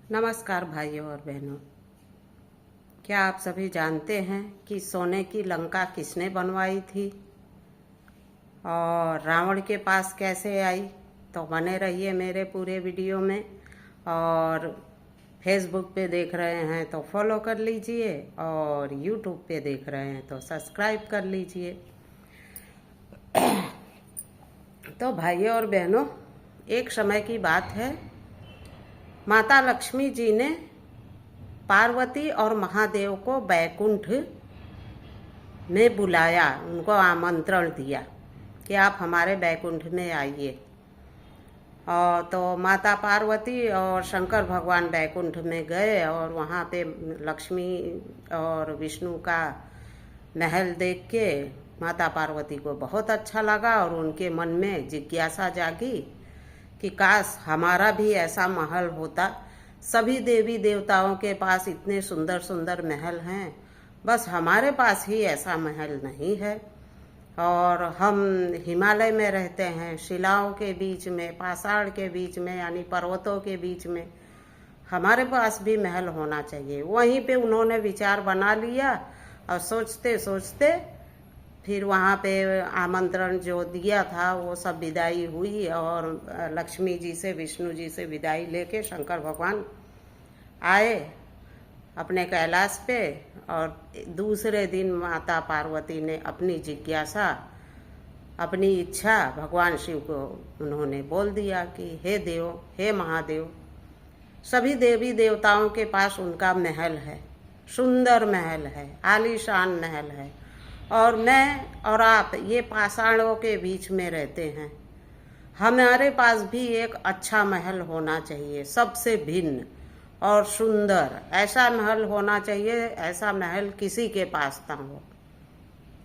नमस्कार भाइयों और बहनों। क्या आप सभी जानते हैं कि सोने की लंका किसने बनवाई थी और रावण के पास कैसे आई? तो बने रहिए मेरे पूरे वीडियो में। और फेसबुक पे देख रहे हैं तो फॉलो कर लीजिए और यूट्यूब पे देख रहे हैं तो सब्सक्राइब कर लीजिए। तो भाइयों और बहनों, एक समय की बात है, माता लक्ष्मी जी ने पार्वती और महादेव को बैकुंठ में बुलाया, उनको आमंत्रण दिया कि आप हमारे बैकुंठ में आइए। और तो माता पार्वती और शंकर भगवान बैकुंठ में गए और वहाँ पे लक्ष्मी और विष्णु का महल देख के माता पार्वती को बहुत अच्छा लगा और उनके मन में जिज्ञासा जागी कि काश हमारा भी ऐसा महल होता। सभी देवी देवताओं के पास इतने सुंदर सुंदर महल हैं, बस हमारे पास ही ऐसा महल नहीं है। और हम हिमालय में रहते हैं, शिलाओं के बीच में, पाषाण के बीच में, यानी पर्वतों के बीच में। हमारे पास भी महल होना चाहिए। वहीं पे उन्होंने विचार बना लिया और सोचते सोचते फिर वहाँ पे आमंत्रण जो दिया था वो सब विदाई हुई और लक्ष्मी जी से, विष्णु जी से विदाई लेके शंकर भगवान आए अपने कैलाश पे। और दूसरे दिन माता पार्वती ने अपनी जिज्ञासा, अपनी इच्छा भगवान शिव को उन्होंने बोल दिया कि हे देव, हे महादेव, सभी देवी देवताओं के पास उनका महल है, सुंदर महल है, आलीशान महल है, और मैं और आप ये पाषाणों के बीच में रहते हैं। हमारे पास भी एक अच्छा महल होना चाहिए, सबसे भिन्न और सुंदर। ऐसा महल होना चाहिए, ऐसा महल किसी के पास ना हो।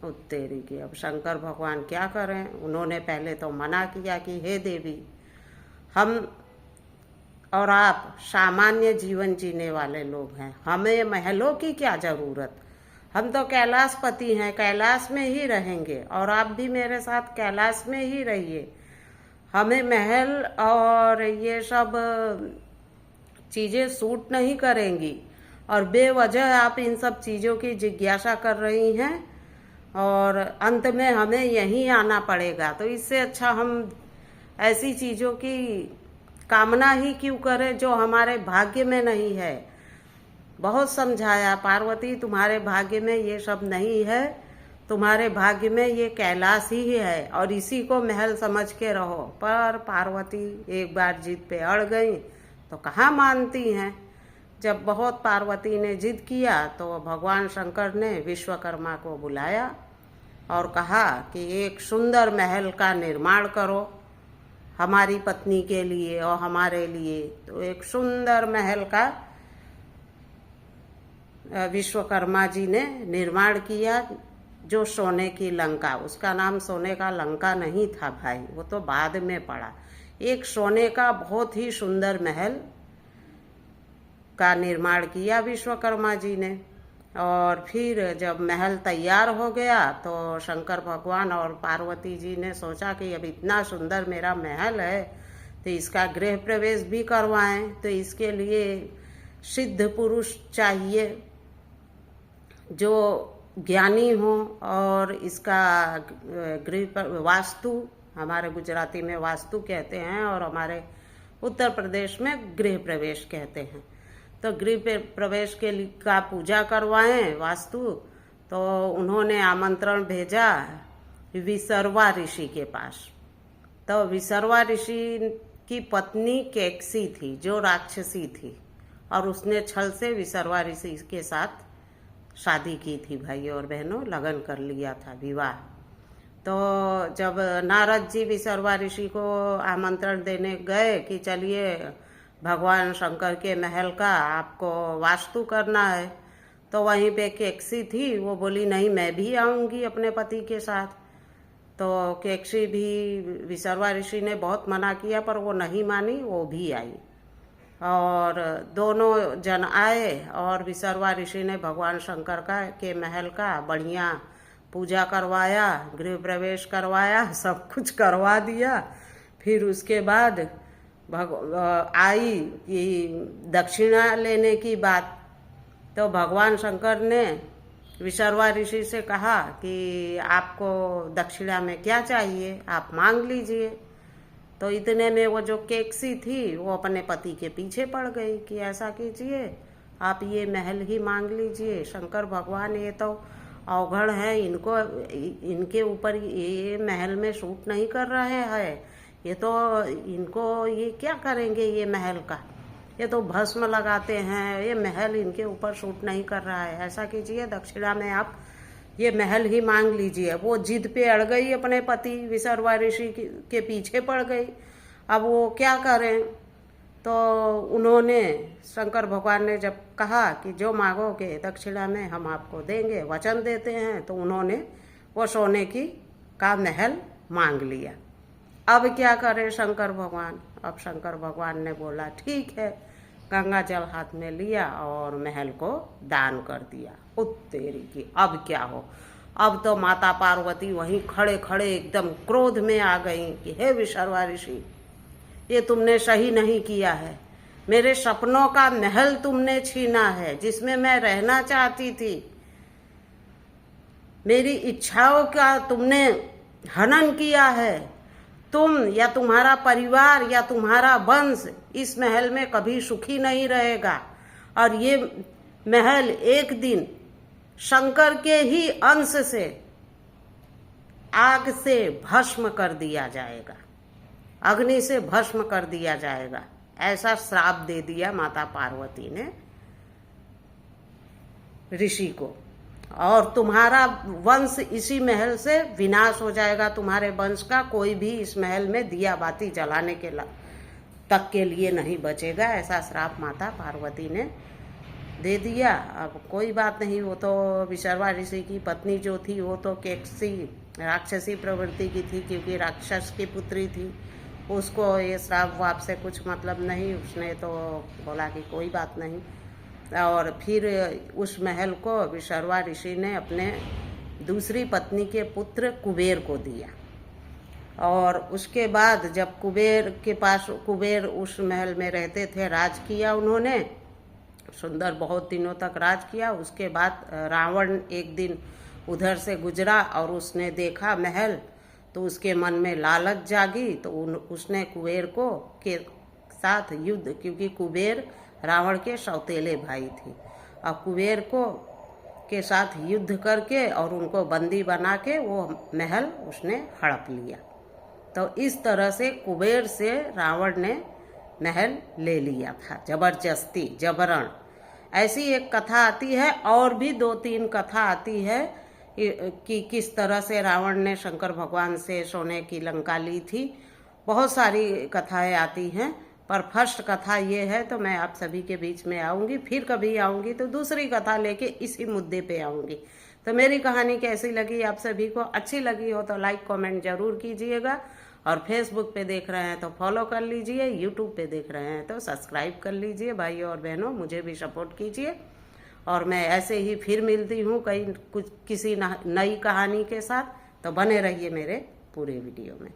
उत्तेरी की अब शंकर भगवान क्या करें, उन्होंने पहले तो मना किया कि हे देवी, हम और आप सामान्य जीवन जीने वाले लोग हैं, हमें महलों की क्या जरूरत। हम तो कैलाशपति हैं, कैलाश में ही रहेंगे और आप भी मेरे साथ कैलाश में ही रहिए। हमें महल और ये सब चीज़ें सूट नहीं करेंगी और बेवजह आप इन सब चीज़ों की जिज्ञासा कर रही हैं और अंत में हमें यहीं आना पड़ेगा। तो इससे अच्छा हम ऐसी चीज़ों की कामना ही क्यों करें जो हमारे भाग्य में नहीं है। बहुत समझाया, पार्वती तुम्हारे भाग्य में ये सब नहीं है, तुम्हारे भाग्य में ये कैलाश ही है और इसी को महल समझ के रहो। पर पार्वती एक बार जिद पे अड़ गई तो कहाँ मानती हैं। जब बहुत पार्वती ने जिद किया तो भगवान शंकर ने विश्वकर्मा को बुलाया और कहा कि एक सुंदर महल का निर्माण करो हमारी पत्नी के लिए और हमारे लिए। तो एक सुंदर महल का विश्वकर्मा जी ने निर्माण किया, जो सोने की लंका। उसका नाम सोने का लंका नहीं था भाई, वो तो बाद में पड़ा। एक सोने का बहुत ही सुंदर महल का निर्माण किया विश्वकर्मा जी ने। और फिर जब महल तैयार हो गया तो शंकर भगवान और पार्वती जी ने सोचा कि अब इतना सुंदर मेरा महल है तो इसका गृह प्रवेश भी करवाएं। तो इसके लिए सिद्ध पुरुष चाहिए जो ज्ञानी हो और इसका गृह वास्तु, हमारे गुजराती में वास्तु कहते हैं और हमारे उत्तर प्रदेश में गृह प्रवेश कहते हैं। तो गृह प्रवेश के लिए का पूजा करवाएं वास्तु। तो उन्होंने आमंत्रण भेजा विसर्वा ऋषि के पास। तो विसर्वा ऋषि की पत्नी केकसी थी जो राक्षसी थी और उसने छल से विसर्वा ऋषि के साथ शादी की थी भाइयों और बहनों, लगन कर लिया था, विवाह। तो जब नारद जी विसर्वा ऋषि को आमंत्रण देने गए कि चलिए भगवान शंकर के महल का आपको वास्तु करना है, तो वहीं पे केकसी थी, वो बोली नहीं मैं भी आऊँगी अपने पति के साथ। तो केकसी भी, विसर्वा ऋषि ने बहुत मना किया पर वो नहीं मानी, वो भी आई और दोनों जन आए और विसर्वा ऋषि ने भगवान शंकर का के महल का बढ़िया पूजा करवाया, गृह प्रवेश करवाया, सब कुछ करवा दिया। फिर उसके बाद आई कि दक्षिणा लेने की बात, तो भगवान शंकर ने विशर्वा ऋषि से कहा कि आपको दक्षिणा में क्या चाहिए, आप मांग लीजिए। तो इतने में वो जो केकसी थी वो अपने पति के पीछे पड़ गई कि ऐसा कीजिए, आप ये महल ही मांग लीजिए। शंकर भगवान ये तो अवघड़ है, इनके ऊपर ये महल में सूट नहीं कर रहे हैं, ये तो इनको ये क्या करेंगे ये महल का, ये तो भस्म लगाते हैं, ये महल इनके ऊपर सूट नहीं कर रहा है। ऐसा कीजिए दक्षिणा में आप ये महल ही मांग लीजिए। वो जिद पे अड़ गई, अपने पति विशर्वा ऋषि के पीछे पड़ गई। अब वो क्या करें, तो उन्होंने शंकर भगवान ने जब कहा कि जो मांगोगे दक्षिणा में हम आपको देंगे, वचन देते हैं, तो उन्होंने वो सोने का महल मांग लिया। अब क्या करें शंकर भगवान, अब शंकर भगवान ने बोला ठीक है, गंगा जल हाथ में लिया और महल को दान कर दिया। उत्तेरी की अब क्या हो। अब तो माता पार्वती वहीं खड़े खड़े एकदम क्रोध में आ गई कि हे विशर्वा ऋषि, ये तुमने सही नहीं किया है, मेरे सपनों का महल तुमने छीना है जिसमें मैं रहना चाहती थी, मेरी इच्छाओं का तुमने हनन किया है। तुम या तुम्हारा परिवार या तुम्हारा वंश इस महल में कभी सुखी नहीं रहेगा, और ये महल एक दिन शंकर के ही अंश से आग से भस्म कर दिया जाएगा, अग्नि से भस्म कर दिया जाएगा। ऐसा श्राप दे दिया माता पार्वती ने ऋषि को, और तुम्हारा वंश इसी महल से विनाश हो जाएगा, तुम्हारे वंश का कोई भी इस महल में दिया बाती जलाने के तक के लिए नहीं बचेगा। ऐसा श्राप माता पार्वती ने दे दिया। अब कोई बात नहीं, वो तो विशर्वा ऋषि की पत्नी जो थी वो तो केकसी राक्षसी प्रवृत्ति की थी, क्योंकि राक्षस की पुत्री थी, उसको ये श्राप वाप से कुछ मतलब नहीं। उसने तो बोला कि कोई बात नहीं, और फिर उस महल को विशर्वा ऋषि ने अपने दूसरी पत्नी के पुत्र कुबेर को दिया। और उसके बाद जब कुबेर उस महल में रहते थे, राज किया उन्होंने, सुंदर बहुत दिनों तक राज किया। उसके बाद रावण एक दिन उधर से गुजरा और उसने देखा महल, तो उसके मन में लालच जागी, तो उसने कुबेर को के साथ युद्ध, क्योंकि कुबेर रावण के सौतेले भाई थे, अब कुबेर को के साथ युद्ध करके और उनको बंदी बना के वो महल उसने हड़प लिया। तो इस तरह से कुबेर से रावण ने महल ले लिया था, जबरदस्ती, जबरन। ऐसी एक कथा आती है, और भी 2-3 कथा आती है कि किस तरह से रावण ने शंकर भगवान से सोने की लंका ली थी। बहुत सारी कथाएं आती हैं, पर फर्स्ट कथा ये है, तो मैं आप सभी के बीच में आऊँगी। फिर कभी आऊँगी तो दूसरी कथा लेके इसी मुद्दे पे आऊँगी। तो मेरी कहानी कैसी लगी आप सभी को, अच्छी लगी हो तो लाइक कमेंट जरूर कीजिएगा, और फेसबुक पे देख रहे हैं तो फॉलो कर लीजिए, यूट्यूब पे देख रहे हैं तो सब्सक्राइब कर लीजिए। भाइयों और बहनों, मुझे भी सपोर्ट कीजिए, और मैं ऐसे ही फिर मिलती हूँ किसी नई कहानी के साथ। तो बने रहिए मेरे पूरे वीडियो में।